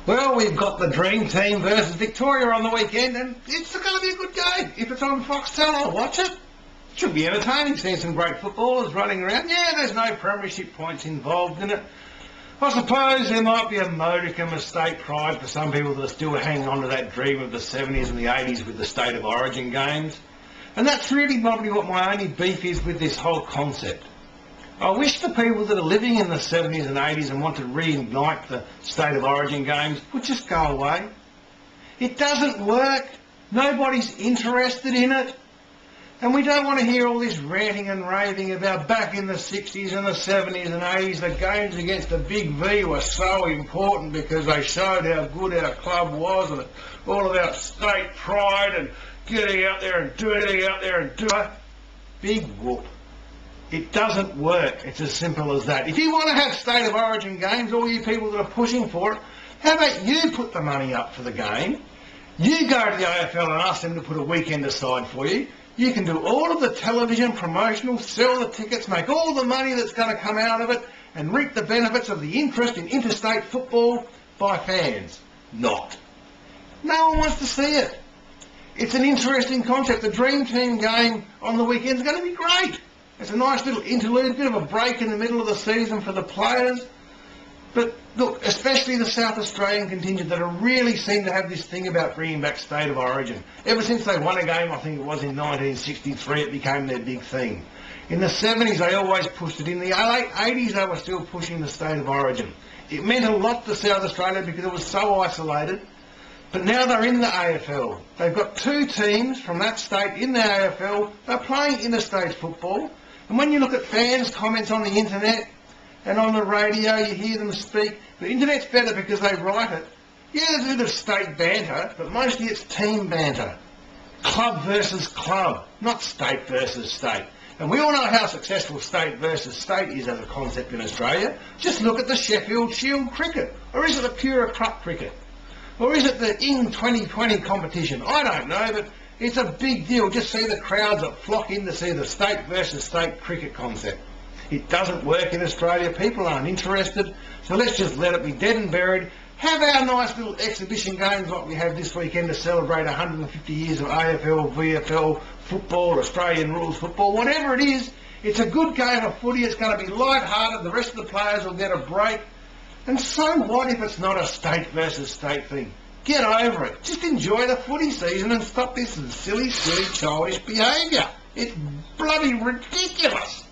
Well, we've got the Dream Team versus Victoria on the weekend, and it's going to be a good game. If it's on Foxtel, I'll watch it. Should be entertaining, seeing some great footballers running around. Yeah, there's no premiership points involved in it. I suppose there might be a modicum of state pride for some people that are still hanging on to that dream of the 70s and the 80s with the State of Origin games. And that's really probably what my only beef is with this whole concept. I wish the people that are living in the 70s and 80s and want to reignite the State of Origin games would just go away. It doesn't work. Nobody's interested in it. And we don't want to hear all this ranting and raving about back in the 60s and the 70s and 80s, the games against the Big V were so important because they showed how good our club was and all about state pride and getting out there and doing it. Big whoop. It doesn't work. It's as simple as that. If you want to have State of Origin games, all you people that are pushing for it, how about you put the money up for the game? You go to the AFL and ask them to put a weekend aside for you. You can do all of the television promotional, sell the tickets, make all the money that's going to come out of it and reap the benefits of the interest in interstate football by fans. Not. No one wants to see it. It's an interesting concept. The Dream Team game on the weekend is going to be great. It's a nice little interlude, a bit of a break in the middle of the season for the players. But look, especially the South Australian contingent that really seem to have this thing about bringing back State of Origin. Ever since they won a game, I think it was in 1963, it became their big thing. In the 70s, they always pushed it. In the late 80s, they were still pushing the State of Origin. It meant a lot to South Australia because it was so isolated. But now they're in the AFL. They've got two teams from that state in the AFL. They're playing interstate football. And when you look at fans' comments on the internet and on the radio, you hear them speak. The internet's better because they write it. Yeah, there's a bit of state banter, but mostly it's team banter. Club versus club, not state versus state. And we all know how successful state versus state is as a concept in Australia. Just look at the Sheffield Shield cricket. Or is it the Pura Cup cricket? Or is it the IN 2020 competition? I don't know, but it's a big deal. Just see the crowds that flock in to see the state versus state cricket concept. It doesn't work in Australia. People aren't interested. So let's just let it be dead and buried. Have our nice little exhibition games like we have this weekend to celebrate 150 years of AFL, VFL, football, Australian rules football, whatever it is. It's a good game of footy. It's going to be light-hearted. The rest of the players will get a break. And so what if it's not a state versus state thing? Get over it. Just enjoy the footy season and stop this silly, childish behaviour. It's bloody ridiculous.